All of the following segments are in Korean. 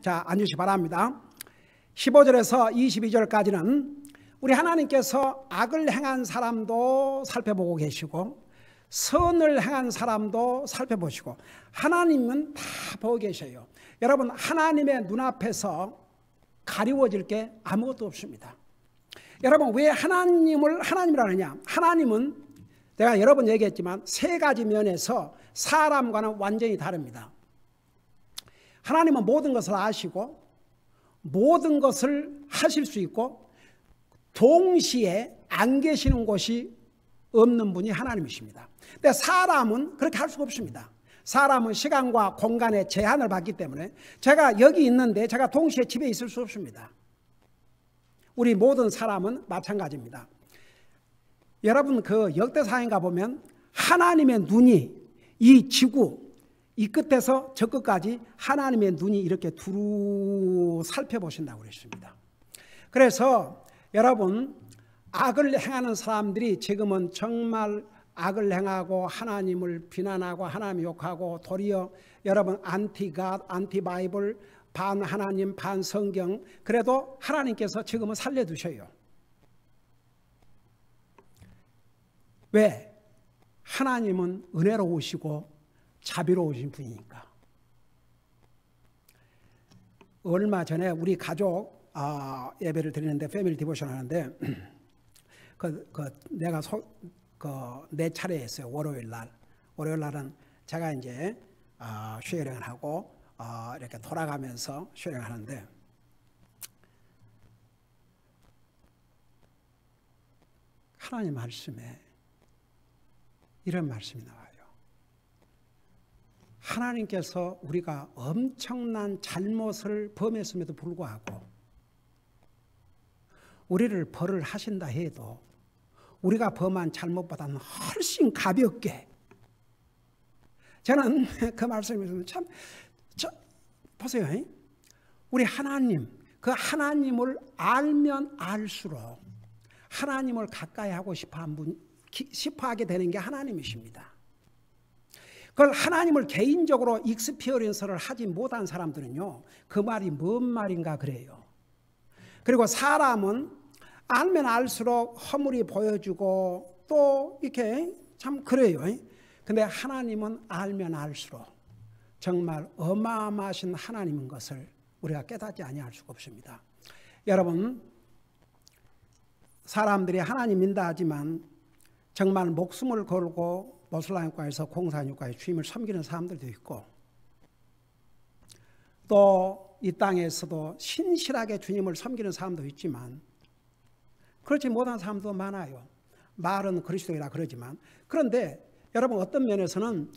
자, 앉으시기 바랍니다. 15절에서 22절까지는 우리 하나님께서 악을 행한 사람도 살펴보고 계시고 선을 행한 사람도 살펴보시고 하나님은 다 보고 계셔요. 여러분, 하나님의 눈앞에서 가리워질 게 아무것도 없습니다. 여러분, 왜 하나님이라 하느냐? 하나님은 내가 여러 번 얘기했지만 세 가지 면에서 사람과는 완전히 다릅니다. 하나님은 모든 것을 아시고 모든 것을 하실 수 있고 동시에 안 계시는 곳이 없는 분이 하나님이십니다. 근데 사람은 그렇게 할 수가 없습니다. 사람은 시간과 공간의 제한을 받기 때문에 제가 여기 있는데 제가 동시에 집에 있을 수 없습니다. 우리 모든 사람은 마찬가지입니다. 여러분, 그 역대사인가 보면 하나님의 눈이 이 지구 이 끝에서 저 끝까지 하나님의 눈이 이렇게 두루 살펴보신다고 그랬습니다. 그래서 여러분, 악을 행하는 사람들이 지금은 정말 악을 행하고 하나님을 비난하고 하나님 욕하고 도리어 여러분 안티갓, 안티바이블, 반 하나님, 반 성경, 그래도 하나님께서 지금은 살려두셔요. 왜? 하나님은 은혜로우시고 자비로우신 분이니까. 얼마 전에 우리 가족 예배를 드리는데 패밀리 디보션 하는데 내가 내 차례였어요. 월요일 날은 제가 이제 쉐어링을 하고 이렇게 돌아가면서 쉐어링을 하는데 하나님 말씀에 이런 말씀이 나와요. 하나님께서 우리가 엄청난 잘못을 범했음에도 불구하고 우리를 벌을 하신다 해도 우리가 범한 잘못보다는 훨씬 가볍게, 저는 그 말씀에서 참 보세요. 우리 하나님, 그 하나님을 알면 알수록 하나님을 가까이 하고 싶어하게 되는 게 하나님이십니다. 그걸 하나님을 개인적으로 익스피어런스를 하지 못한 사람들은요, 그 말이 뭔 말인가 그래요. 그리고 사람은 알면 알수록 허물이 보여주고 또 이렇게 참 그래요. 근데 하나님은 알면 알수록 정말 어마어마하신 하나님인 것을 우리가 깨닫지 아니할 수가 없습니다. 여러분, 사람들이 하나님 믿는다 하지만 정말 목숨을 걸고 모슬라임과에서 공산육과의 주님을 섬기는 사람들도 있고 또 이 땅에서도 신실하게 주님을 섬기는 사람도 있지만 그렇지 못한 사람도 많아요. 말은 그리스도이라 그러지만. 그런데 여러분, 어떤 면에서는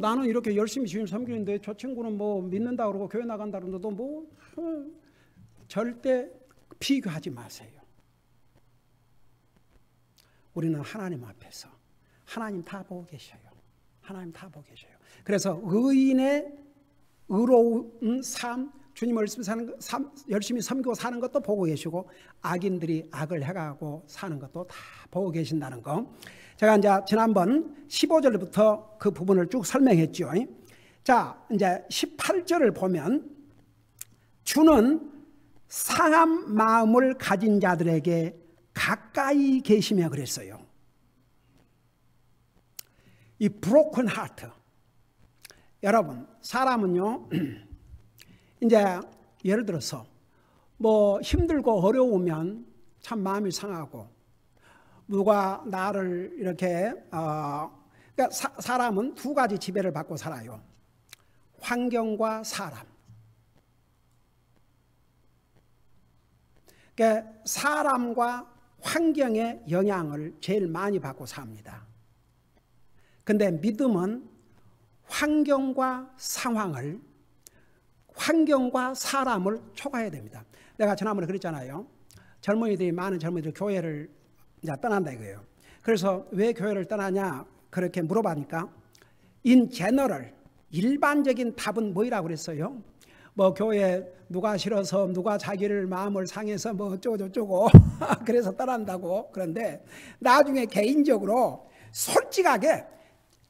나는 이렇게 열심히 주님 섬기는데 저 친구는 뭐 믿는다 그러고 교회 나간다 그러는데도 뭐 절대 비교하지 마세요. 우리는 하나님 앞에서 하나님 다 보고 계셔요. 하나님 다 보고 계셔요. 그래서 의인의 의로운 삶, 주님을 열심히 섬기고 사는 것도 보고 계시고 악인들이 악을 해가고 사는 것도 다 보고 계신다는 거. 제가 이제 지난번 15절부터 그 부분을 쭉 설명했죠. 자, 이제 18절을 보면 주는 상한 마음을 가진 자들에게 가까이 계시며 그랬어요. 이 broken heart. 여러분, 사람은요, 이제 예를 들어서 뭐 힘들고 어려우면 참 마음이 상하고 누가 나를 이렇게 그러니까 사람은 두 가지 지배를 받고 살아요. 환경과 사람. 그러니까 사람과 환경의 영향을 제일 많이 받고 삽니다. 근데 믿음은 환경과 상황을, 환경과 사람을 초과해야 됩니다. 내가 지난번에 그랬잖아요. 많은 젊은이들이 교회를 이제 떠난다 이거예요. 그래서 왜 교회를 떠나냐 그렇게 물어보니까 in general, 일반적인 답은 뭐이라고 그랬어요? 뭐 교회 누가 싫어서 누가 자기를 마음을 상해서 뭐 어쩌고 그래서 떠난다고. 그런데 나중에 개인적으로 솔직하게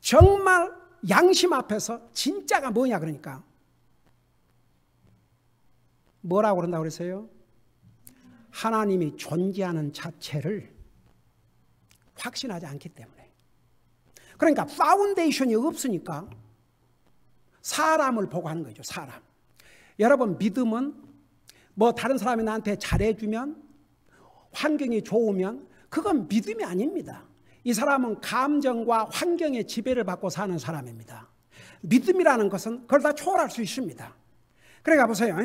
정말 양심 앞에서 진짜가 뭐냐 그러니까 뭐라고 그런다고 그랬어요? 하나님이 존재하는 자체를 확신하지 않기 때문에. 그러니까 파운데이션이 없으니까 사람을 보고 하는 거죠. 사람. 여러분, 믿음은 뭐 다른 사람이 나한테 잘해주면, 환경이 좋으면 그건 믿음이 아닙니다. 이 사람은 감정과 환경의 지배를 받고 사는 사람입니다. 믿음이라는 것은 그걸 다 초월할 수 있습니다. 그러니까 보세요.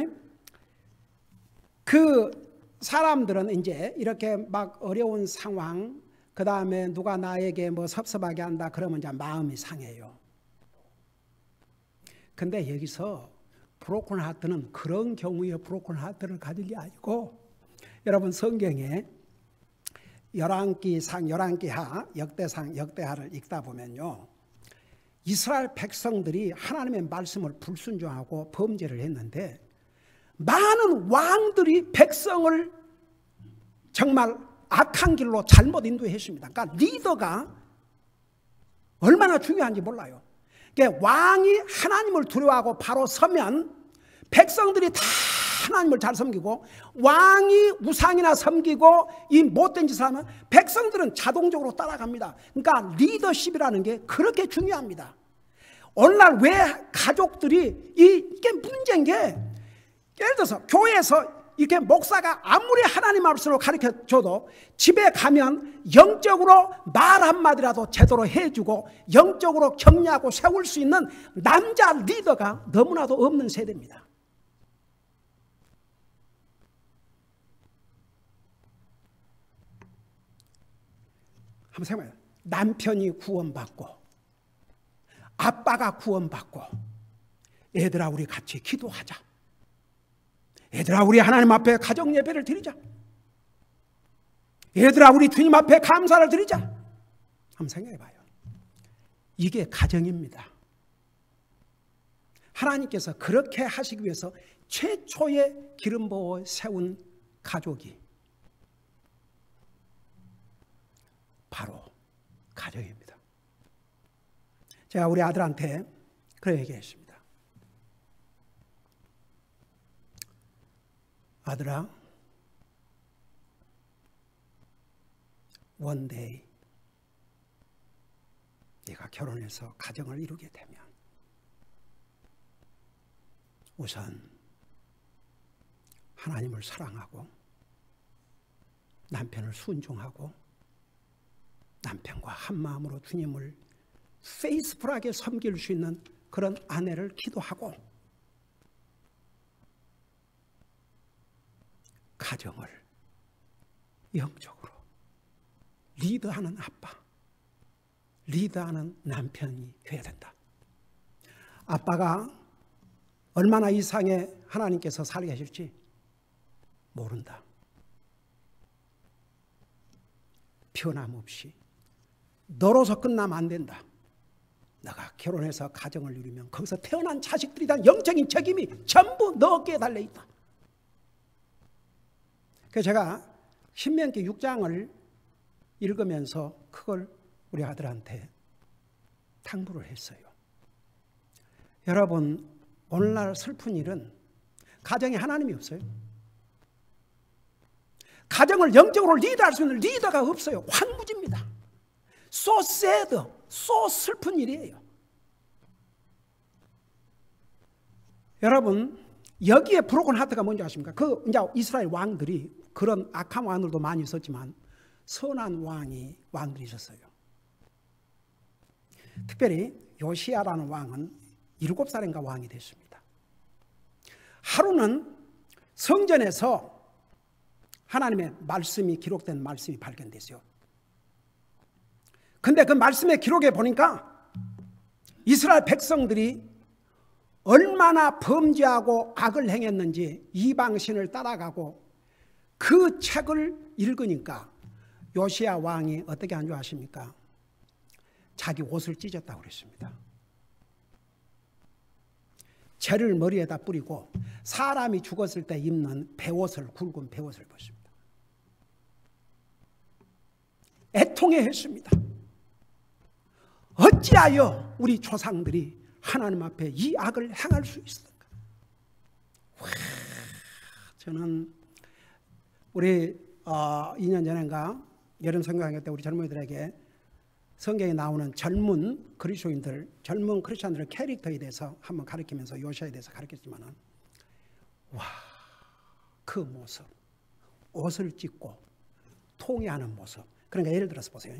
그 사람들은 이제 이렇게 막 어려운 상황, 그 다음에 누가 나에게 뭐 섭섭하게 한다 그러면 이제 마음이 상해요. 근데 여기서 브로큰 하트는 그런 경우에 브로큰 하트를 가질 게 아니고, 여러분 성경에 열왕기상, 열왕기하, 역대상, 역대하를 읽다 보면요, 이스라엘 백성들이 하나님의 말씀을 불순종하고 범죄를 했는데 많은 왕들이 백성을 정말 악한 길로 잘못 인도했습니다. 그러니까 리더가 얼마나 중요한지 몰라요. 그러니까 왕이 하나님을 두려워하고 바로 서면 백성들이 다 하나님을 잘 섬기고, 왕이 우상이나 섬기고 이 못된 짓을 하면 백성들은 자동적으로 따라갑니다. 그러니까 리더십이라는 게 그렇게 중요합니다. 오늘날 왜 가족들이 이게 문제인 게, 예를 들어서 교회에서 이렇게 목사가 아무리 하나님 말씀으로 가르쳐줘도 집에 가면 영적으로 말 한마디라도 제대로 해주고 영적으로 격려하고 세울 수 있는 남자 리더가 너무나도 없는 세대입니다. 한번 생각해봐요. 남편이 구원받고 아빠가 구원받고, 얘들아 우리 같이 기도하자, 얘들아 우리 하나님 앞에 가정 예배를 드리자, 얘들아 우리 주님 앞에 감사를 드리자. 한번 생각해봐요. 이게 가정입니다. 하나님께서 그렇게 하시기 위해서 최초의 기름 부어 세운 가족이 바로 가정입니다. 제가 우리 아들한테 그런 얘기했습니다. 아들아, one day 네가 결혼해서 가정을 이루게 되면 우선 하나님을 사랑하고 남편을 순종하고 남편과 한 마음으로 주님을 페이스풀하게 섬길 수 있는 그런 아내를 기도하고, 가정을 영적으로 리드하는 아빠, 리드하는 남편이 되어야 된다. 아빠가 얼마나 이상의 하나님께서 살게 하실지 모른다. 변함없이 너로서 끝나면 안 된다. 너가 결혼해서 가정을 이루면 거기서 태어난 자식들이 다 영적인 책임이 전부 너 어깨에 달려있다. 그래서 제가 신명기 6장을 읽으면서 그걸 우리 아들한테 당부를 했어요. 여러분, 오늘날 슬픈 일은 가정에 하나님이 없어요. 가정을 영적으로 리드할 수 있는 리더가 없어요. 황무지입니다. So sad, so 슬픈 일이에요. 여러분, 여기에 브로큰 하트가 뭔지 아십니까? 그 이제 이스라엘 왕들이, 그런 악한 왕들도 많이 있었지만 선한 왕들이 있었어요. 특별히 요시야라는 왕은 7살인가 왕이 됐습니다. 하루는 성전에서 하나님의 말씀이 기록된 말씀이 발견됐어요. 근데 그 말씀의 기록에 보니까 이스라엘 백성들이 얼마나 범죄하고 악을 행했는지 이방신을 따라가고, 그 책을 읽으니까 요시야 왕이 어떻게 한 줄 아십니까? 자기 옷을 찢었다고 그랬습니다. 재를 머리에다 뿌리고 사람이 죽었을 때 입는 베옷을, 굵은 베옷을 벗습니다. 애통해했습니다. 어찌하여 우리 조상들이 하나님 앞에 이 악을 행할 수 있었는가? 저는 우리 2년 전인가 여름 성경학교 때 우리 젊은이들에게 성경에 나오는 젊은 그리스도인들, 젊은 크리스천들의 캐릭터에 대해서 한번 가르치면서 요시아에 대해서 가르쳤지만은 와, 그 모습, 옷을 찢고 통회하는 모습. 그러니까 예를 들어서 보세요.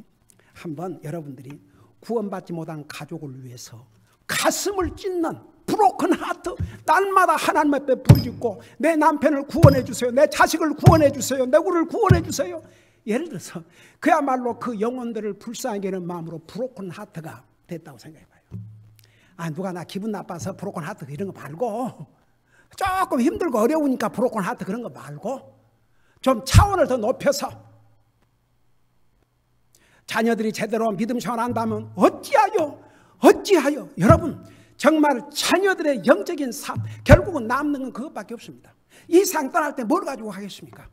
한번 여러분들이 구원받지 못한 가족을 위해서 가슴을 찢는 브로큰 하트, 날마다 하나님 앞에 부르짖고 내 남편을 구원해 주세요, 내 자식을 구원해 주세요, 내 우리를 구원해 주세요. 예를 들어서 그야말로 그 영혼들을 불쌍하게 하는 마음으로 브로큰 하트가 됐다고 생각해봐요. 누가 나 기분 나빠서 브로큰 하트 이런 거 말고, 조금 힘들고 어려우니까 브로큰 하트 그런 거 말고 좀 차원을 더 높여서 자녀들이 제대로 믿음 생활한다면 어찌하여 여러분 정말 자녀들의 영적인 삶, 결국은 남는 건 그것밖에 없습니다. 이 세상 떠날 때 뭘 가지고 가겠습니까?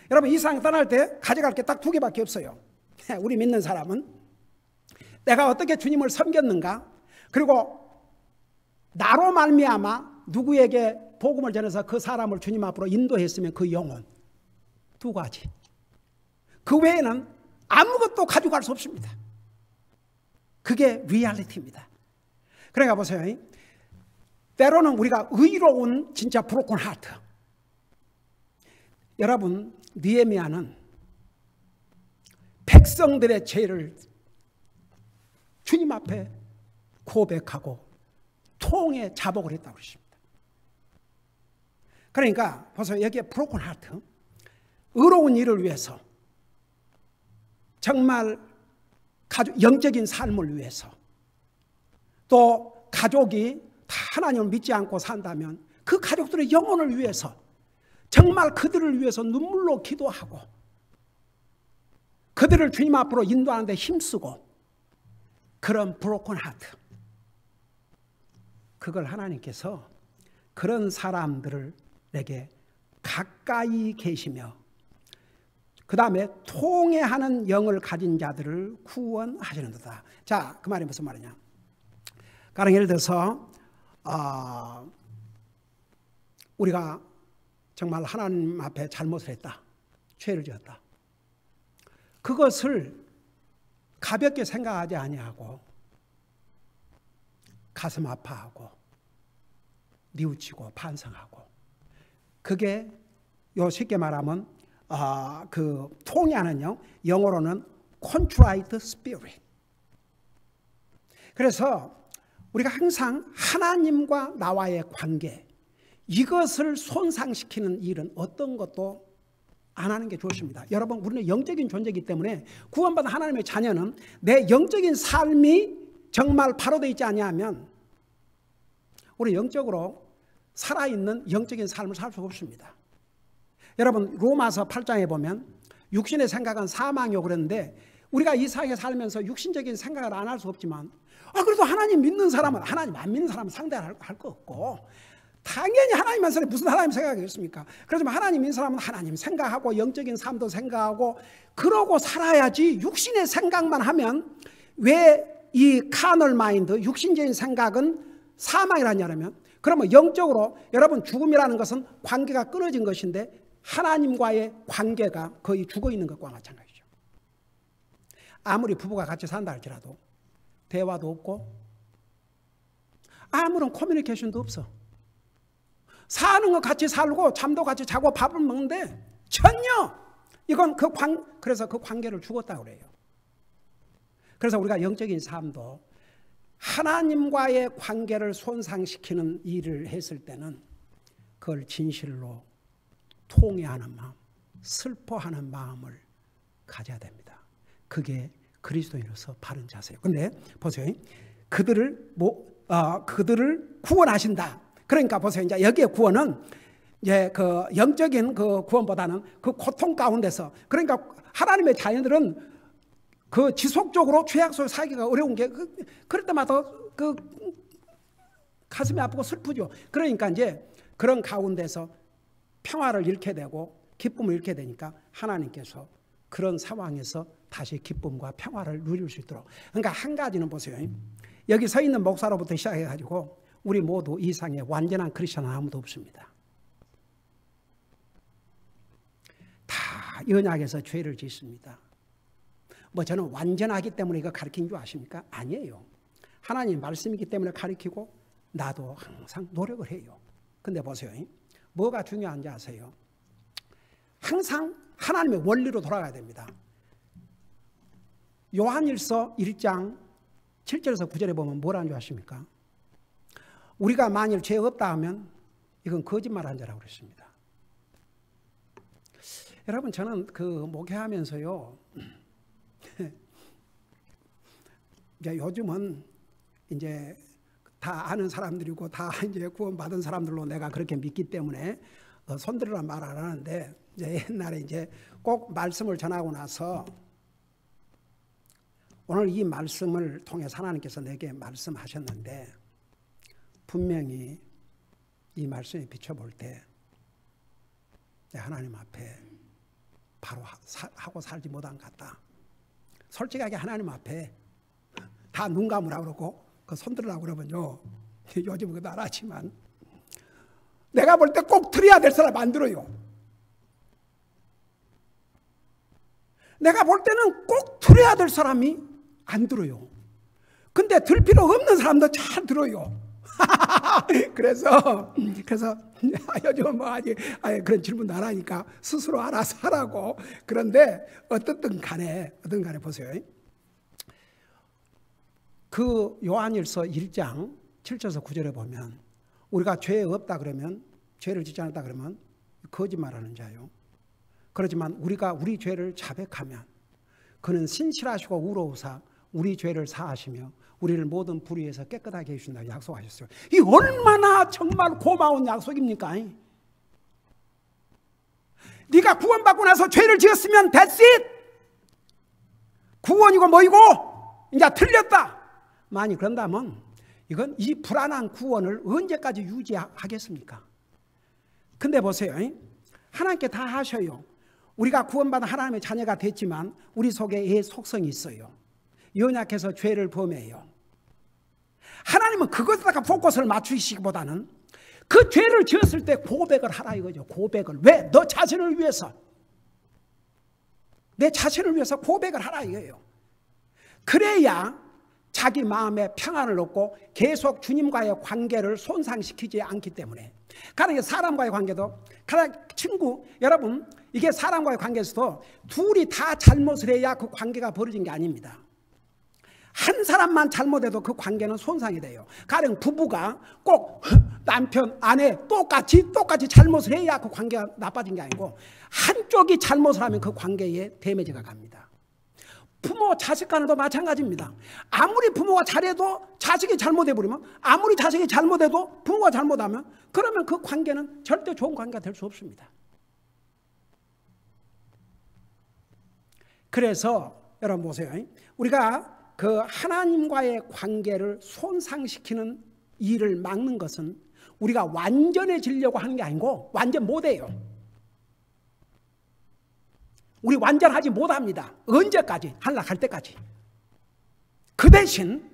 여러분 이 세상 떠날 때 가져갈 게 딱 2개밖에 없어요. 우리 믿는 사람은 내가 어떻게 주님을 섬겼는가, 그리고 나로 말미암아 누구에게 복음을 전해서 그 사람을 주님 앞으로 인도했으면 그 영혼, 2가지. 그 외에는 아무것도 가져갈 수 없습니다. 그게 리얼리티입니다. 그러니까 보세요. 때로는 우리가 의로운 진짜 브로큰 하트. 여러분 느헤미야는 백성들의 죄를 주님 앞에 고백하고 통에 자복을 했다고 그러십니다. 그러니까 보세요. 여기에 브로큰 하트, 의로운 일을 위해서, 정말 영적인 삶을 위해서, 또 가족이 다 하나님을 믿지 않고 산다면 그 가족들의 영혼을 위해서 정말 그들을 위해서 눈물로 기도하고 그들을 주님 앞으로 인도하는 데 힘쓰고, 그런 브로큰 하트, 그걸 하나님께서 그런 사람들에게 가까이 계시며 그 다음에 통회하는 영을 가진 자들을 구원하시는도다. 자, 그 말이 무슨 말이냐. 가령 예를 들어서 우리가 정말 하나님 앞에 잘못을 했다, 죄를 지었다. 그것을 가볍게 생각하지 아니하고 가슴 아파하고 뉘우치고 반성하고, 그게 요 쉽게 말하면 그 통회하는 영, 영어로는 contrite spirit. 그래서 우리가 항상 하나님과 나와의 관계, 이것을 손상시키는 일은 어떤 것도 안 하는 게 좋습니다. 여러분 우리는 영적인 존재이기 때문에 구원받은 하나님의 자녀는 내 영적인 삶이 정말 바로 되어 있지 아니하면 우리 영적으로 살아있는 영적인 삶을 살 수가 없습니다. 여러분 로마서 8장에 보면 육신의 생각은 사망이요 그랬는데, 우리가 이 세상에 살면서 육신적인 생각을 안 할 수 없지만 그래도 하나님 믿는 사람은, 하나님 안 믿는 사람은 상대할 거 없고 당연히 하나님만 생각해 무슨 하나님 생각이겠습니까? 그렇지만 하나님 믿는 사람은 하나님 생각하고 영적인 삶도 생각하고 그러고 살아야지. 육신의 생각만 하면, 왜 이 카널 마인드, 육신적인 생각은 사망이라냐면, 그러면 영적으로 여러분 죽음이라는 것은 관계가 끊어진 것인데 하나님과의 관계가 거의 죽어 있는 것과 마찬가지죠. 아무리 부부가 같이 산다 할지라도 대화도 없고 아무런 커뮤니케이션도 없어. 사는 거 같이 살고 잠도 같이 자고 밥을 먹는데 전혀 이건 그래서 그 관계를 죽었다고 그래요. 그래서 우리가 영적인 삶도 하나님과의 관계를 손상시키는 일을 했을 때는 그걸 진실로 통회하는 마음, 슬퍼하는 마음을 가져야 됩니다. 그게 그리스도인으로서 바른 자세예요. 근데 보세요. 그들을 구원하신다. 그러니까 보세요. 이제 여기에 구원은 이제 그 영적인 그 구원보다는 그 고통 가운데서, 그러니까 하나님의 자녀들은 그 지속적으로 죄악 속에 살기가 어려운 게 그럴 때마다 그 가슴이 아프고 슬프죠. 그러니까 이제 그런 가운데서 평화를 잃게 되고 기쁨을 잃게 되니까 하나님께서 그런 상황에서 다시 기쁨과 평화를 누릴 수 있도록. 그러니까 한 가지는 보세요. 여기 서 있는 목사로부터 시작해가지고 우리 모두 이 세상에 완전한 크리스천은 아무도 없습니다. 연약해서 죄를 짓습니다. 뭐 저는 완전하기 때문에 이거 가르친 줄 아십니까? 아니에요. 하나님 말씀이기 때문에 가르치고 나도 항상 노력을 해요. 근데 보세요. 뭐가 중요한지 아세요? 항상 하나님의 원리로 돌아가야 됩니다. 요한일서 1장 7절에서 9절에 보면 뭐라는 줄 아십니까? 우리가 만일 죄 없다 하면 이건 거짓말한 자라고 그랬습니다. 여러분 저는 그 목회하면서요. 이제 요즘은 이제 다 아는 사람들이고 다 이제 구원받은 사람들로 내가 그렇게 믿기 때문에 손들으란 말 안 하는데 이제 옛날에 이제 꼭 말씀을 전하고 나서 오늘 이 말씀을 통해서 하나님께서 내게 말씀하셨는데 분명히 이 말씀에 비춰볼 때 하나님 앞에 바로 하고 살지 못한 것 같다. 솔직하게 하나님 앞에 다 눈 감으라고 그러고 그 손들으라고 그러면요. 요즘은 그것도 안 하지만 내가 볼 때 꼭 드려야 될 사람 안 들어요. 내가 볼 때는 꼭 드려야 될 사람이 안 들어요. 근데 들 필요 없는 사람도 잘 들어요. 그래서 요즘 뭐 아직 그런 질문도 안 하니까 스스로 알아서 하라고. 그런데 어떻든 간에 보세요. 그 요한일서 1장 7절에서 9절에 보면 우리가 죄 없다 그러면 죄를 짓지 않았다 그러면 거짓말하는 자요. 그렇지만 우리가 우리 죄를 자백하면 그는 신실하시고 우로우사 우리 죄를 사하시며 우리를 모든 불의에서 깨끗하게 해주신다고 약속하셨어요. 이 얼마나 정말 고마운 약속입니까? 네가 구원받고 나서 죄를 지었으면 that's it. 구원이고 뭐이고 이제 틀렸다. 만약 그런다면 이건 이 불안한 구원을 언제까지 유지하겠습니까? 근데 보세요. 하나님께 다 하셔요. 우리가 구원받은 하나님의 자녀가 됐지만 우리 속에 의 속성이 있어요. 연약해서 죄를 범해요. 하나님은 그것에다가 포커스를 맞추시기보다는 그 죄를 지었을 때 고백을 하라 이거죠. 고백을. 왜? 너 자신을 위해서. 내 자신을 위해서 고백을 하라 이거예요. 그래야 자기 마음에 평안을 얻고 계속 주님과의 관계를 손상시키지 않기 때문에. 가령 사람과의 관계도 가령 친구 여러분 이게 사람과의 관계에서도 둘이 다 잘못을 해야 그 관계가 벌어진 게 아닙니다. 한 사람만 잘못해도 그 관계는 손상이 돼요. 가령 부부가 꼭 남편, 아내 똑같이 잘못을 해야 그 관계가 나빠진 게 아니고 한쪽이 잘못을 하면 그 관계에 데미지가 갑니다. 부모, 자식 간에도 마찬가지입니다. 아무리 부모가 잘해도 자식이 잘못해버리면 아무리 자식이 잘못해도 부모가 잘못하면 그러면 그 관계는 절대 좋은 관계가 될 수 없습니다. 그래서 여러분 보세요. 우리가 그 하나님과의 관계를 손상시키는 일을 막는 것은 우리가 완전해지려고 하는 게 아니고 완전 못해요. 우리 완전하지 못합니다. 언제까지? 한락할 때까지. 그 대신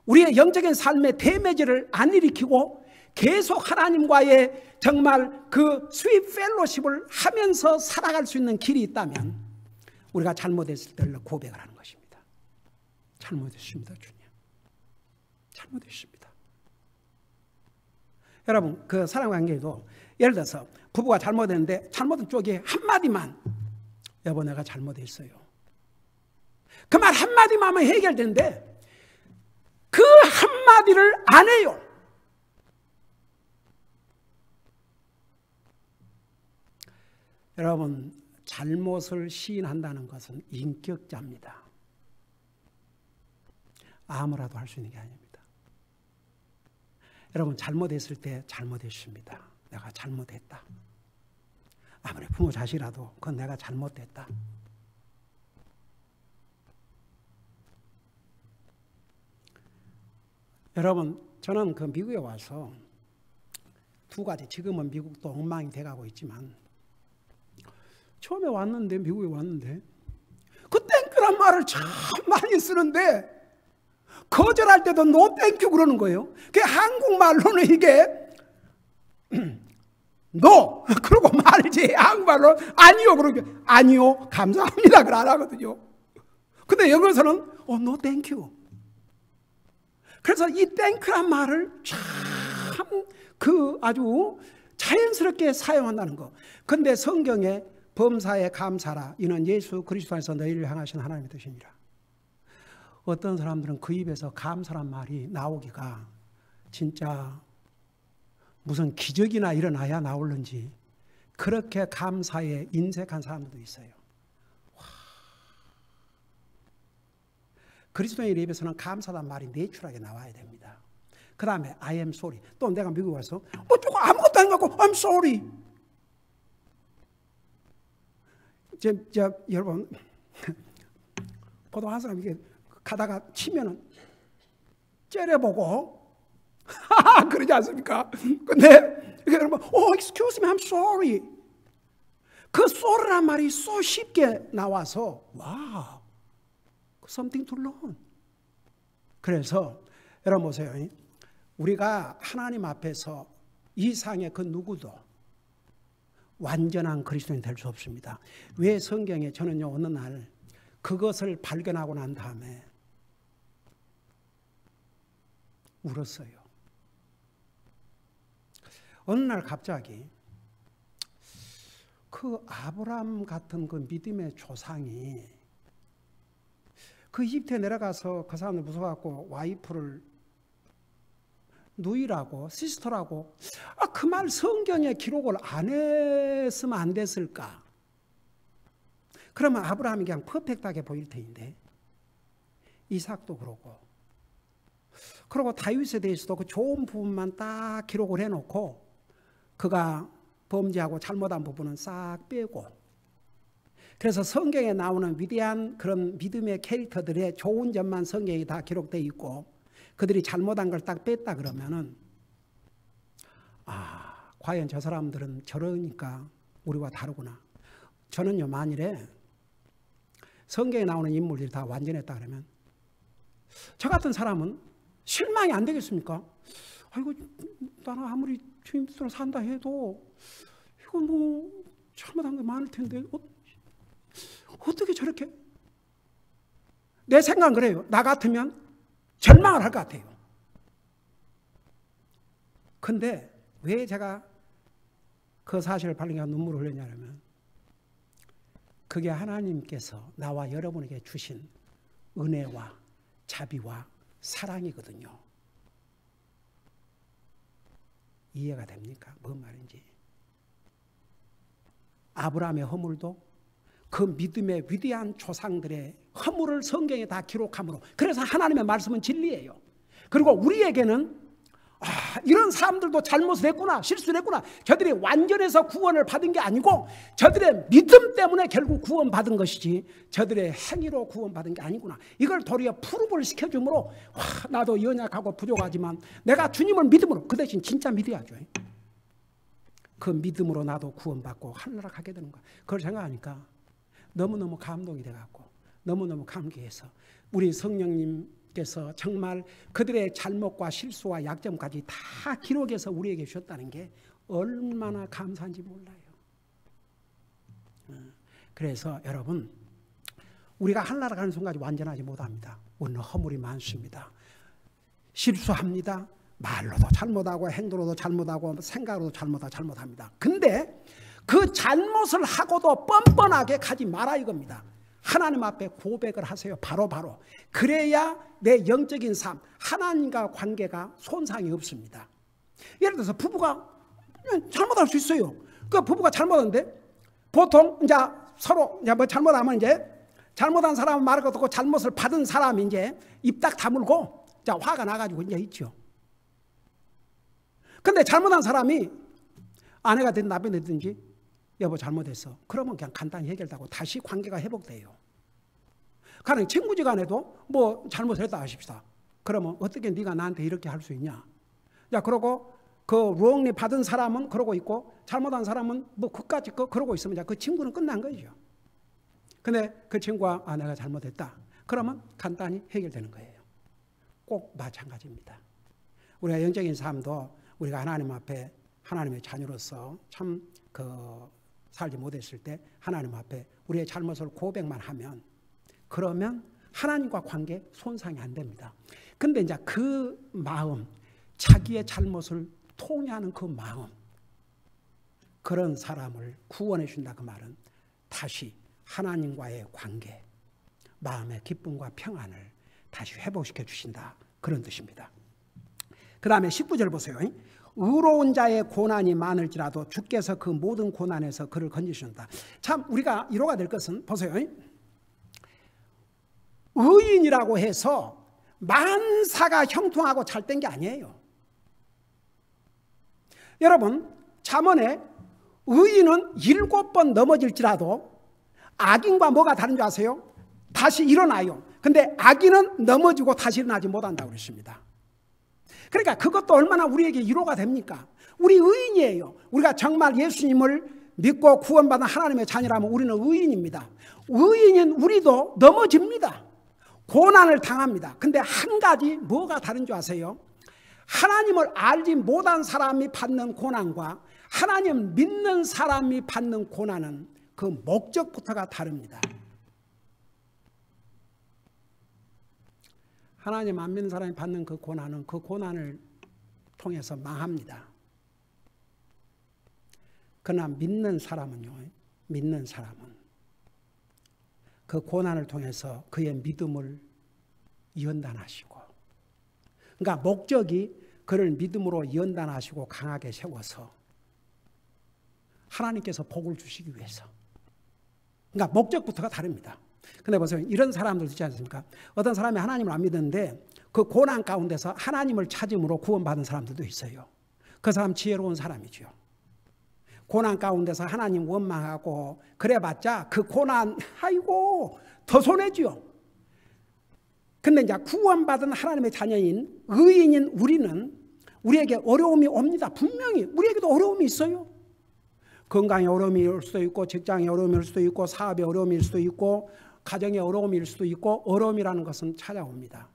우리의 영적인 삶의 데미지를 안 일으키고 계속 하나님과의 정말 그 스윗 펠로십을 하면서 살아갈 수 있는 길이 있다면 우리가 잘못했을 때를 고백을 하는 것입니다. 잘못했습니다, 주님. 잘못했습니다. 여러분, 그 사랑관계에도 예를 들어서 부부가 잘못했는데 잘못한 쪽이 한마디만 여보 내가 잘못했어요. 그 말 한마디만 하면 해결되는데 그 한마디를 안 해요. 여러분 잘못을 시인한다는 것은 인격자입니다. 아무라도 할 수 있는 게 아닙니다. 여러분 잘못했을 때 잘못했습니다. 내가 잘못했다. 아무리 부모 자식이라도 그건 내가 잘못됐다. 여러분 저는 그 미국에 와서 두 가지 지금은 미국도 엉망이 돼가고 있지만 처음에 왔는데 미국에 왔는데 그 땡큐란 말을 참 많이 쓰는데 거절할 때도 노 땡큐 그러는 거예요. 그게 한국말로는 이게 노 그러고 말을 이제 한국말로 아니요 그러죠. 아니요 감사합니다 그걸 안 하거든요. 근데 영어에서는 no thank you. 그래서 이 땡큐란 말을 참 아주 자연스럽게 사용한다는 거. 근데 성경에 범사에 감사라 이는 예수 그리스도 안에서 너희를 향하신 하나님의 뜻이니라. 어떤 사람들은 그 입에서 감사란 말이 나오기가 진짜 무슨 기적이나 일어나야 나오는지 그렇게 감사에 인색한 사람들도 있어요. 그리스도인의 입에서는 감사란 말이 내추럴하게 나와야 됩니다. 그 다음에 I am sorry. 또 내가 미국 와서 조금 아무것도 안 갖고 I'm sorry. 여러분 보통 한 사람 이게 가다가 치면은 째려보고 그러지 않습니까? 근데 여러분 excuse me I'm sorry. 그 sorry란 말이 so 쉽게 나와서 와우 something to learn. 그래서 여러분 보세요. 우리가 하나님 앞에서 이상의 그 누구도 완전한 그리스도인이 될 수 없습니다. 왜 성경에 저는요 어느 날 그것을 발견하고 난 다음에 울었어요. 어느 날 갑자기 그 아브라함 같은 그 믿음의 조상이 그 이집트에 내려가서 그 사람들 무서워갖고 와이프를 누이라고 시스터라고 그 말 성경에 기록을 안 했으면 안 됐을까? 그러면 아브라함이 그냥 퍼펙트하게 보일 텐데 이삭도 그러고 다윗에 대해서도 그 좋은 부분만 딱 기록을 해놓고 그가 범죄하고 잘못한 부분은 싹 빼고 그래서 성경에 나오는 위대한 그런 믿음의 캐릭터들의 좋은 점만 성경에 다 기록되어 있고 그들이 잘못한 걸 딱 뺐다 그러면은 과연 저 사람들은 저러니까 우리와 다르구나. 저는요 만일에 성경에 나오는 인물들이 다 완전했다 그러면 저 같은 사람은 실망이 안 되겠습니까? 아이고 나는 아무리 주님 뜻대로 산다 해도 이거 뭐 잘못한 게 많을 텐데 어떻게 저렇게 내 생각은 그래요. 나 같으면 절망을 할 것 같아요. 근데 왜 제가 그 사실을 발견하고 눈물을 흘렸냐면 그게 하나님께서 나와 여러분에게 주신 은혜와 자비와 사랑이거든요. 이해가 됩니까? 뭔 말인지. 아브라함의 허물도 그 믿음의 위대한 조상들의 허물을 성경에 다 기록함으로 그래서 하나님의 말씀은 진리예요. 그리고 우리에게는 이런 사람들도 잘못을 했구나 실수를 했구나 저들이 완전해서 구원을 받은 게 아니고 저들의 믿음 때문에 결국 구원받은 것이지 저들의 행위로 구원받은 게 아니구나 이걸 도리어 프루브를 시켜주므로 나도 연약하고 부족하지만 내가 주님을 믿음으로 그 대신 진짜 믿어야죠. 그 믿음으로 나도 구원받고 하늘나라 가게 되는 거야. 그걸 생각하니까 너무너무 감동이 돼갖고 너무너무 감기해서 우리 성령님께서 정말 그들의 잘못과 실수와 약점까지 다 기록해서 우리에게 주셨다는 게 얼마나 감사한지 몰라요. 그래서 여러분 우리가 하늘나라 가는 순간까지 완전하지 못합니다. 우리는 허물이 많습니다. 실수합니다. 말로도 잘못하고 행동으로도 잘못하고 생각으로도 잘못합니다. 근데 그 잘못을 하고도 뻔뻔하게 가지 마라 이겁니다. 하나님 앞에 고백을 하세요. 바로. 그래야 내 영적인 삶, 하나님과 관계가 손상이 없습니다. 예를 들어서 부부가 잘못할 수 있어요. 그 부부가 잘못하는데 보통 이제 서로 뭐 잘못하면 이제 잘못한 사람은 말을 듣고 잘못을 받은 사람이 이제 입 딱 다물고 자 화가 나가지고 이제 있죠. 근데 잘못한 사람이 아내가 됐든 남편이 됐든지 여보 잘못했어. 그러면 그냥 간단히 해결되고 다시 관계가 회복돼요. 가령 친구지간에도 뭐 잘못했다 하십시다. 그러면 어떻게 네가 나한테 이렇게 할 수 있냐? 자 그러고 그 wrongly 받은 사람은 그러고 있고 잘못한 사람은 뭐 그까지 그러고 있으면 그 친구는 끝난 거죠. 근데 그 친구가 내가 잘못했다. 그러면 간단히 해결되는 거예요. 꼭 마찬가지입니다. 우리가 영적인 삶도 우리가 하나님 앞에 하나님의 자녀로서 참 살지 못했을 때 하나님 앞에 우리의 잘못을 고백만 하면, 그러면 하나님과 관계 손상이 안 됩니다. 근데 이제 그 마음, 자기의 잘못을 통회하는 그 마음, 그런 사람을 구원해 준다. 그 말은 다시 하나님과의 관계, 마음의 기쁨과 평안을 다시 회복시켜 주신다, 그런 뜻입니다. 그 다음에 19절 보세요. 의로운 자의 고난이 많을지라도 주께서 그 모든 고난에서 그를 건지신다. 참 우리가 이로가 될 것은, 보세요, 의인이라고 해서 만사가 형통하고 잘 된 게 아니에요. 여러분, 잠언에 의인은 7번 넘어질지라도 악인과 뭐가 다른 줄 아세요? 다시 일어나요. 근데 악인은 넘어지고 다시 일어나지 못한다고 그랬습니다. 그러니까 그것도 얼마나 우리에게 위로가 됩니까? 우리 의인이에요. 우리가 정말 예수님을 믿고 구원받은 하나님의 자녀라면 우리는 의인입니다. 의인인 우리도 넘어집니다. 고난을 당합니다. 근데 한 가지 뭐가 다른 줄 아세요? 하나님을 알지 못한 사람이 받는 고난과 하나님 믿는 사람이 받는 고난은 그 목적부터가 다릅니다. 하나님 안 믿는 사람이 받는 그 고난은 그 고난을 통해서 망합니다. 그러나 믿는 사람은요, 믿는 사람은 그 고난을 통해서 그의 믿음을 연단하시고, 그러니까 목적이 그를 믿음으로 연단하시고 강하게 세워서 하나님께서 복을 주시기 위해서. 그러니까 목적부터가 다릅니다. 근데 보세요, 이런 사람들 있지 않습니까? 어떤 사람이 하나님을 안 믿는데 그 고난 가운데서 하나님을 찾음으로 구원받은 사람들도 있어요. 그 사람 지혜로운 사람이죠. 고난 가운데서 하나님 원망하고 그래봤자 그 고난, 아이고 더 손해지요. 근데 이제 구원받은 하나님의 자녀인 의인인 우리는, 우리에게 어려움이 옵니다. 분명히 우리에게도 어려움이 있어요. 건강에 어려움이 올 수도 있고, 직장에 어려움이 올 수도 있고, 사업에 어려움일 수도 있고, 가정에 어려움일 수도 있고, 어려움이라는 것은 찾아옵니다.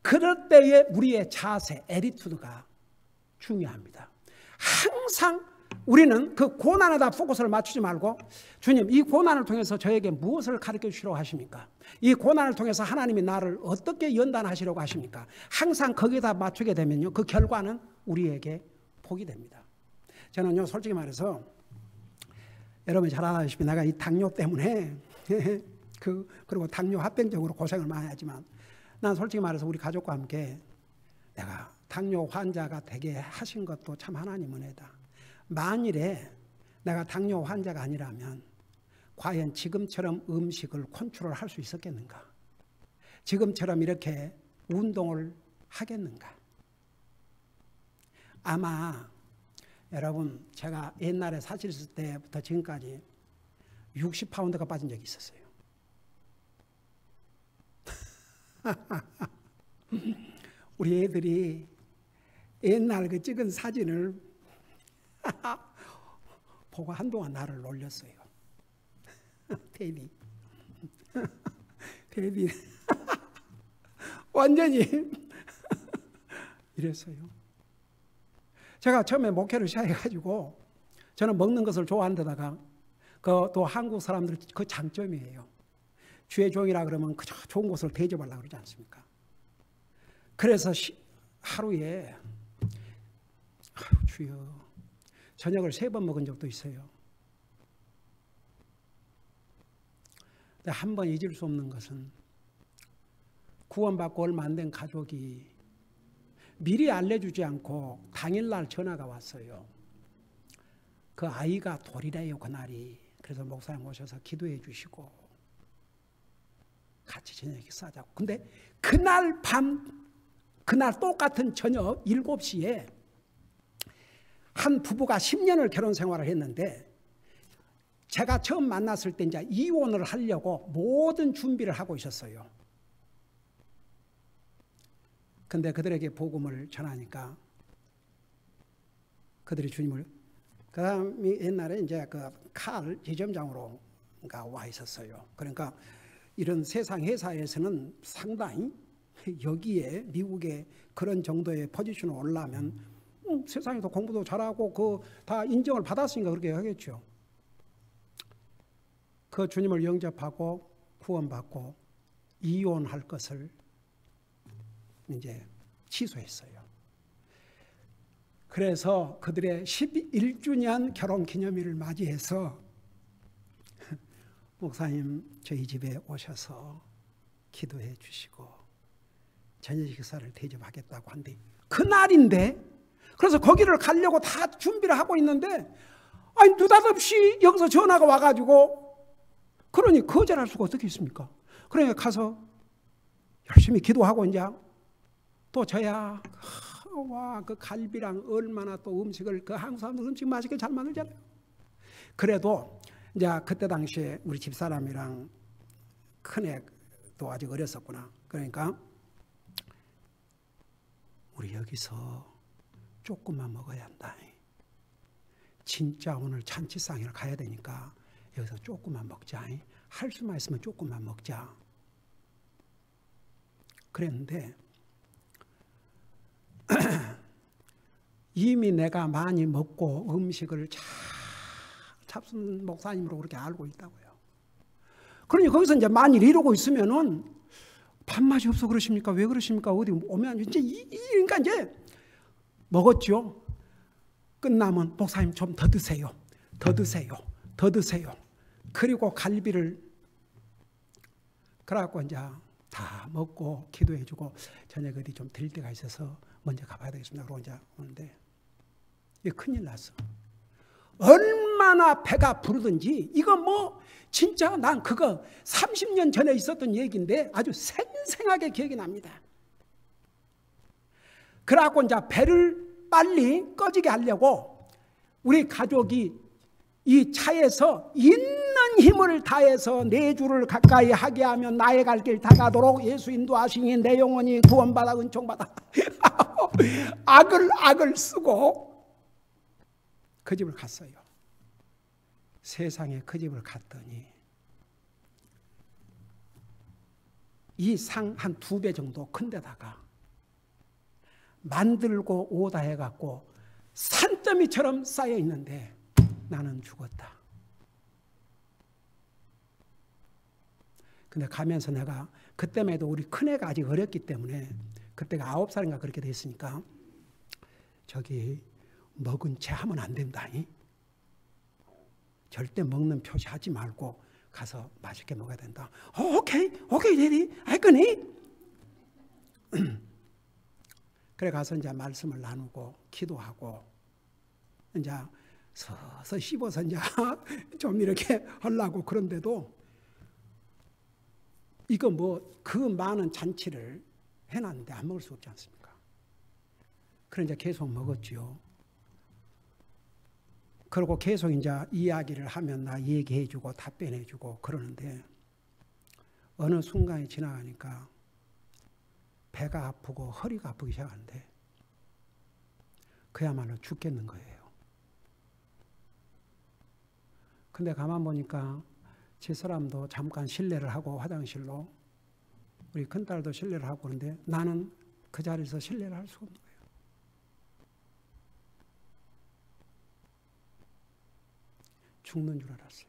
그럴 때에 우리의 자세, 애티튜드가 중요합니다. 항상 우리는 그 고난에다 포커스를 맞추지 말고, 주님, 이 고난을 통해서 저에게 무엇을 가르쳐 주시려고 하십니까? 이 고난을 통해서 하나님이 나를 어떻게 연단하시려고 하십니까? 항상 거기에다 맞추게 되면요, 그 결과는 우리에게 복이 됩니다. 저는요, 솔직히 말해서 여러분이 잘 아시다시피 내가 이 당뇨 때문에 그리고 당뇨 합병증으로 고생을 많이 하지만, 난 솔직히 말해서 우리 가족과 함께 내가 당뇨 환자가 되게 하신 것도 참 하나님 은혜다. 만일에 내가 당뇨 환자가 아니라면 과연 지금처럼 음식을 컨트롤할 수 있었겠는가? 지금처럼 이렇게 운동을 하겠는가? 아마 여러분, 제가 옛날에 사실 때부터 지금까지 60파운드가 빠진 적이 있었어요. 우리 애들이 옛날 그 찍은 사진을 보고 한동안 나를 놀렸어요. 데뷔 완전히 이랬어요. 제가 처음에 목회를 시작해가지고, 저는 먹는 것을 좋아하는 데다가 또 한국 사람들 그 장점이에요. 주의 종이라 그러면 그저 좋은 것을 대접하려고 그러지 않습니까? 그래서 하루에 주여, 저녁을 3번 먹은 적도 있어요. 근데 한 번 잊을 수 없는 것은, 구원받고 얼마 안 된 가족이 미리 알려주지 않고 당일날 전화가 왔어요. 그 아이가 돌이래요, 그날이. 그래서 목사님 오셔서 기도해 주시고 같이 저녁 식사하자고. 근데 그날 밤, 그날 똑같은 저녁 7시에 한 부부가 10년을 결혼 생활을 했는데, 제가 처음 만났을 때 이제 이혼을 하려고 모든 준비를 하고 있었어요. 근데 그들에게 복음을 전하니까 그들이 주님을, 그 사람이 옛날에 이제 그 칼 지점장으로 와 있었어요. 그러니까 이런 세상 회사에서는 상당히 여기에 미국의 그런 정도의 포지션에 올라면 세상에서 공부도 잘하고 그 다 인정을 받았으니까 그렇게 하겠죠. 그 주님을 영접하고 구원받고 이혼할 것을 이제 취소했어요. 그래서 그들의 11주년 결혼 기념일을 맞이해서 목사님 저희 집에 오셔서 기도해 주시고 저녁 식사를 대접하겠다고 한데 그날인데, 그래서 거기를 가려고 다 준비를 하고 있는데 아니 느닷없이 여기서 전화가 와가지고, 그러니 거절할 수가 어떻게 있습니까? 그러니까 가서 열심히 기도하고 이제 또 저야 와 그 갈비랑 얼마나 또 음식을, 그 한국 사람들 음식 맛있게 잘 만들잖아요. 그래도 이제 그때 당시에 우리 집사람이랑 큰애도 아직 어렸었구나. 그러니까 우리 여기서 조금만 먹어야 한다. 진짜 오늘 잔치상을 가야 되니까 여기서 조금만 먹자. 할 수만 있으면 조금만 먹자. 그랬는데 이미 내가 많이 먹고 음식을 잡순 목사님으로 그렇게 알고 있다고요. 그러니 거기서 이제 많이 이러고 있으면은 밥맛이 없어 그러십니까? 왜 그러십니까? 어디 오면 이제 그러니까 이제 먹었죠. 끝나면 목사님 좀 더 드세요. 더 드세요. 더 드세요. 그리고 갈비를 그래갖고 이제 다 먹고 기도해주고 저녁 어디 좀 들 데가 있어서 먼저 가봐야 되겠습니다. 그러고 이제 오는데 이게 큰일 났어. 얼마나 배가 부르든지, 이거 뭐 진짜 난 그거 30년 전에 있었던 얘기인데 아주 생생하게 기억이 납니다. 그래갖고 이제 배를 빨리 꺼지게 하려고 우리 가족이 이 차에서 있는 힘을 다해서 내 주를 가까이 하게 하면 나의 갈 길 다가도록 예수 인도하시니 내 영혼이 구원받아 은총받아 악을 쓰고 그 집을 갔어요. 세상에 그 집을 갔더니 이 상 한 2배 정도 큰 데다가 만들고 오다 해갖고 산더미처럼 쌓여 있는데 나는 죽었다. 근데 가면서 내가 그때만 해도 우리 큰애가 아직 어렸기 때문에 그때가 9살인가 그렇게 됐으니까 저기 먹은 채 하면 안 된다. 절대 먹는 표시하지 말고 가서 맛있게 먹어야 된다. 오케이 데디 할 거니? 그래 가서 이제 말씀을 나누고 기도하고 이제 서서 씹어서 이제 좀 이렇게 하려고 그런데도 이거 뭐 그 많은 잔치를 해놨는데 안 먹을 수 없지 않습니까? 그래 이제 계속 먹었지요. 그리고 계속 이제 이야기를 하면 나 얘기해주고 답변해주고 그러는데 어느 순간이 지나가니까 배가 아프고 허리가 아프기 시작하는데 그야말로 죽겠는 거예요. 근데 가만 보니까 제 사람도 잠깐 실례를 하고 화장실로, 우리 큰딸도 실례를 하고 그런데 나는 그 자리에서 실례를 할 수가 없는 거예요. 죽는 줄 알았어요.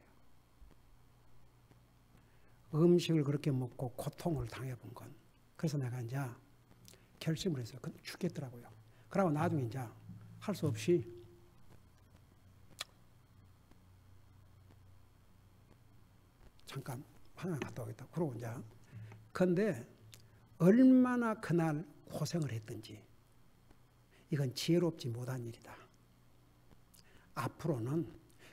음식을 그렇게 먹고 고통을 당해본 건. 그래서 내가 이제 결심을 했어요. 죽겠더라고요. 그러고 나중에 이제 할 수 없이 잠깐 화장 갔다 오겠다. 그러고 이제 근데 얼마나 그날 고생을 했든지 이건 지혜롭지 못한 일이다. 앞으로는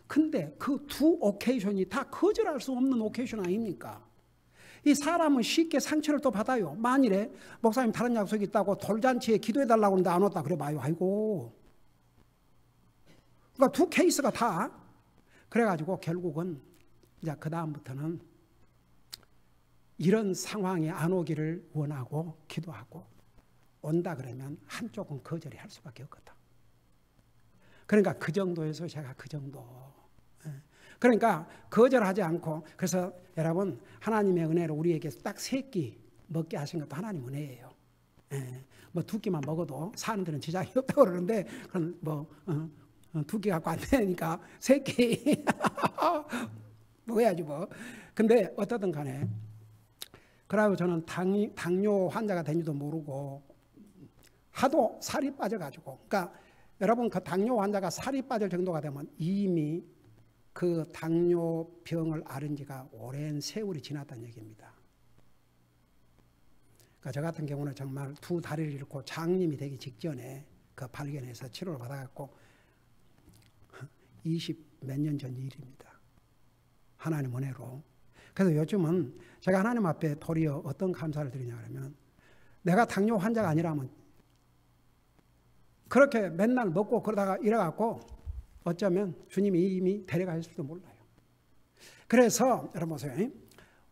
근데 그 2 오케이션이 다 거절할 수 없는 오케이션 아닙니까? 이 사람은 쉽게 상처를 또 받아요. 만일에 목사님 다른 약속이 있다고 돌잔치에 기도해달라고 하는데 안 왔다 그래 봐요. 아이고. 그러니까 2 케이스가 다 그래가지고 결국은 이제 그 다음부터는 이런 상황이 안 오기를 원하고 기도하고 온다 그러면 한쪽은 거절이 할 수밖에 없거든. 그러니까 그 정도에서 제가 그 정도. 그러니까 거절하지 않고, 그래서 여러분 하나님의 은혜로 우리에게 딱 3끼 먹게 하신 것도 하나님 은혜예요. 뭐 2끼만 먹어도 사는 데는 지장이 없다고 그러는데 그건 뭐 2끼 갖고 안 되니까 3끼 먹어야지 뭐. 근데 어떻든 간에 그러고 저는 당뇨 환자가 된지도 모르고 하도 살이 빠져가지고, 그러니까 여러분 그 당뇨 환자가 살이 빠질 정도가 되면 이미 그 당뇨병을 앓은 지가 오랜 세월이 지났다는 얘기입니다. 그러니까 저 같은 경우는 정말 두 다리를 잃고 장님이 되기 직전에 그 발견해서 치료를 받아갖고 20 몇 년 전 일입니다. 하나님 은혜로. 그래서 요즘은 제가 하나님 앞에 도리어 어떤 감사를 드리냐 그러면, 내가 당뇨 환자가 아니라면 그렇게 맨날 먹고 그러다가 이래갖고 어쩌면 주님이 이미 데려가실지도 몰라요. 그래서 여러분 보세요.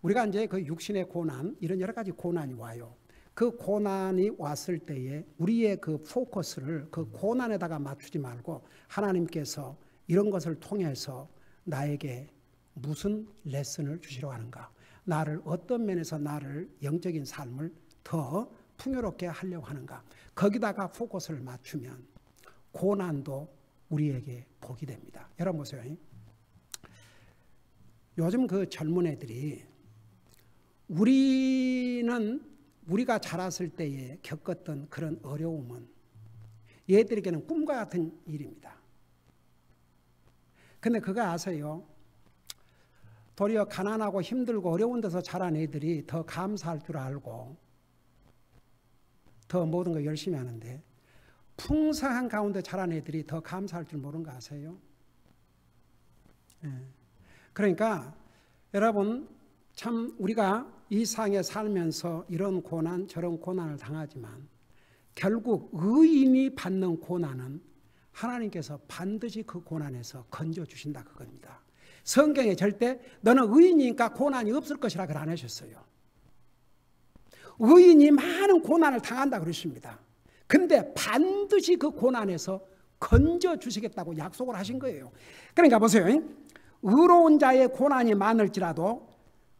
우리가 이제 그 육신의 고난, 이런 여러 가지 고난이 와요. 그 고난이 왔을 때에 우리의 그 포커스를 그 고난에다가 맞추지 말고 하나님께서 이런 것을 통해서 나에게 무슨 레슨을 주시려고 하는가, 나를 어떤 면에서 나를 영적인 삶을 더 풍요롭게 하려고 하는가, 거기다가 포커스를 맞추면 고난도 우리에게 복이 됩니다. 여러분 보세요. 요즘 그 젊은 애들이 우리가 자랐을 때에 겪었던 그런 어려움은 얘들에게는 꿈과 같은 일입니다. 근데 그거 아세요? 도리어 가난하고 힘들고 어려운 데서 자란 애들이 더 감사할 줄 알고 더 모든 거 열심히 하는데, 풍성한 가운데 자란 애들이 더 감사할 줄 모르는 거 아세요? 그러니까 여러분, 참 우리가 이 세상에 살면서 이런 고난 저런 고난을 당하지만 결국 의인이 받는 고난은 하나님께서 반드시 그 고난에서 건져주신다 그겁니다. 성경에 절대 너는 의인이니까 고난이 없을 것이라 글 안 하셨어요. 의인이 많은 고난을 당한다 그러십니다. 근데 반드시 그 고난에서 건져주시겠다고 약속을 하신 거예요. 그러니까 보세요. 의로운 자의 고난이 많을지라도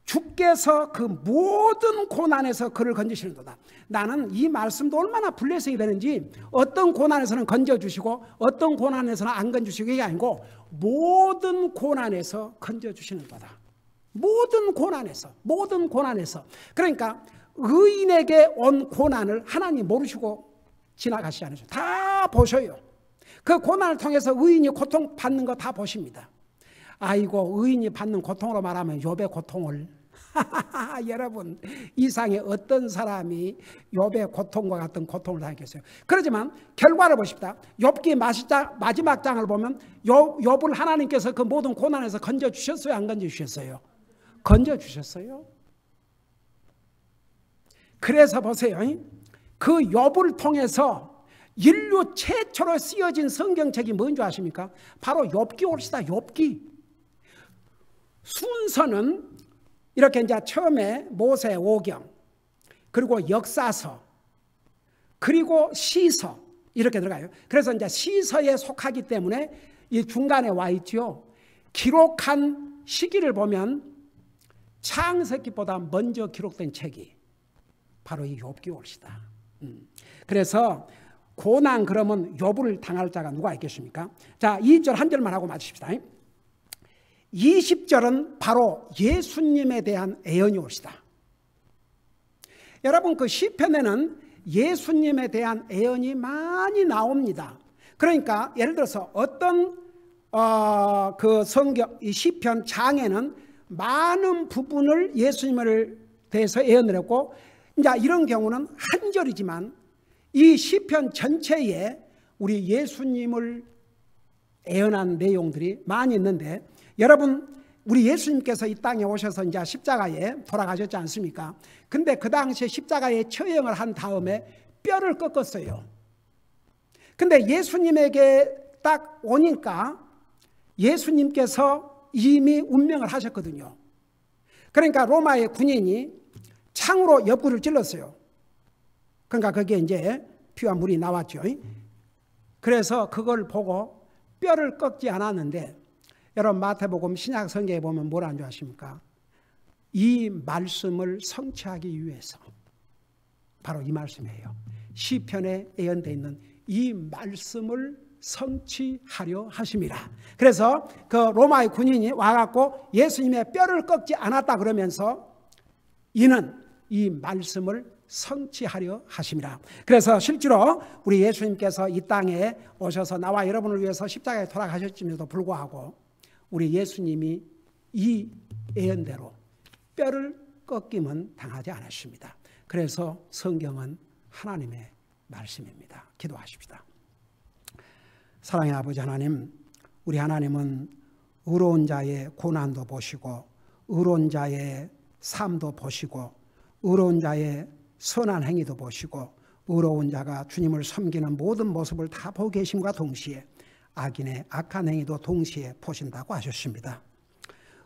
주께서 그 모든 고난에서 그를 건지시는도다. 나는 이 말씀도 얼마나 블레싱이 되는지, 어떤 고난에서는 건져주시고 어떤 고난에서는 안 건져주시고, 이게 아니고 모든 고난에서 건져주시는도다. 모든 고난에서. 그러니까 의인에게 온 고난을 하나님 모르시고 지나가시지 않으셔요. 다 보셔요. 그 고난을 통해서 의인이 고통받는 거 다 보십니다. 아이고, 의인이 받는 고통으로 말하면 욥의 고통을 여러분, 이 세상에 어떤 사람이 욥의 고통과 같은 고통을 당했겠어요? 그렇지만 결과를 보십시다. 욥기 마지막 장을 보면 욥을 하나님께서 그 모든 고난에서 건져주셨어요? 안 건져주셨어요? 건져주셨어요. 그래서 보세요. 그 욥을 통해서 인류 최초로 쓰여진 성경책이 뭔지 아십니까? 바로 욥기 옵시다. 욥기. 순서는 이렇게 이제 처음에 모세 오경, 그리고 역사서, 그리고 시서 이렇게 들어가요. 그래서 이제 시서에 속하기 때문에 이 중간에 와 있죠. 기록한 시기를 보면 창세기보다 먼저 기록된 책이 바로 이 욥기 옵시다. 그래서 고난 그러면 욥을 당할 자가 누가 있겠습니까? 자, 2절 한 절만 하고 마칩시다. 20절은 바로 예수님에 대한 애언이 옵시다. 여러분, 그 시편에는 예수님에 대한 애언이 많이 나옵니다. 그러니까 예를 들어서 어떤 그 성경 이 시편 장에는 많은 부분을 예수님을 대해서 애언을 했고, 이제 이런 경우는 한 절이지만 이 시편 전체에 우리 예수님을 애언한 내용들이 많이 있는데, 여러분, 우리 예수님께서 이 땅에 오셔서 이제 십자가에 돌아가셨지 않습니까? 근데 그 당시에 십자가에 처형을 한 다음에 뼈를 꺾었어요. 근데 예수님에게 딱 오니까 예수님께서 이미 운명을 하셨거든요. 그러니까 로마의 군인이 창으로 옆구리를 찔렀어요. 그러니까 거기에 이제 피와 물이 나왔죠. 그래서 그걸 보고 뼈를 꺾지 않았는데, 여러분 마태복음 신약 성경에 보면 뭐라는 줄 아십니까? 이 말씀을 성취하기 위해서, 바로 이 말씀이에요. 시편에 예언되어 있는 이 말씀을 성취하려 하심이라. 그래서 그 로마의 군인이 와갖고 예수님의 뼈를 꺾지 않았다 그러면서 이는 이 말씀을 성취하려 하심이라. 그래서 실제로 우리 예수님께서 이 땅에 오셔서 나와 여러분을 위해서 십자가에 돌아가셨음에도 불구하고 우리 예수님이 이 예언대로 뼈를 꺾임은 당하지 않으십니다. 그래서 성경은 하나님의 말씀입니다. 기도하십시다. 사랑의 아버지 하나님, 우리 하나님은 의로운 자의 고난도 보시고 의로운 자의 삶도 보시고 의로운 자의 선한 행위도 보시고 의로운 자가 주님을 섬기는 모든 모습을 다 보고 계심과 동시에 악인의 악한 행위도 동시에 보신다고 하셨습니다.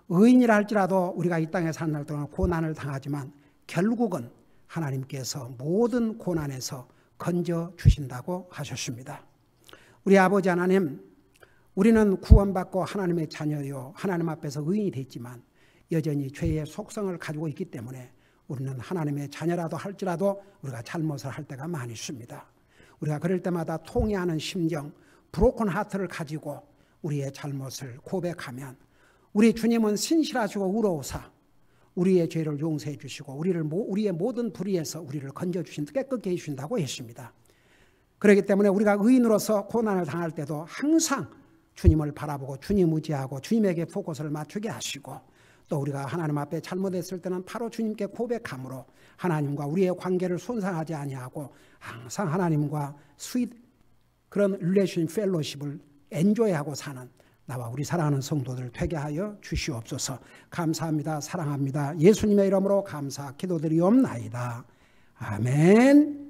의인이라 할지라도 우리가 이 땅에 사는 날 동안 고난을 당하지만 결국은 하나님께서 모든 고난에서 건져 주신다고 하셨습니다. 우리 아버지 하나님, 우리는 구원받고 하나님의 자녀요 하나님 앞에서 의인이 됐지만 여전히 죄의 속성을 가지고 있기 때문에 우리는 하나님의 자녀라도 할지라도 우리가 잘못을 할 때가 많이 있습니다. 우리가 그럴 때마다 통회하는 심정, 브로큰 하트를 가지고 우리의 잘못을 고백하면 우리 주님은 신실하시고 의로우사 우리의 죄를 용서해 주시고 우리의 모든 불의에서 우리를 건져주신 깨끗게 해주신다고 했습니다. 그렇기 때문에 우리가 의인으로서 고난을 당할 때도 항상 주님을 바라보고 주님 의지하고 주님에게 포커스를 맞추게 하시고 또 우리가 하나님 앞에 잘못했을 때는 바로 주님께 고백함으로 하나님과 우리의 관계를 손상하지 아니하고 항상 하나님과 그런 릴레이션 펠로십을 엔조이하고 사는 나와 우리 사랑하는 성도들 되게 하여 주시옵소서. 감사합니다. 사랑합니다. 예수님의 이름으로 감사 기도드리옵나이다. 아멘.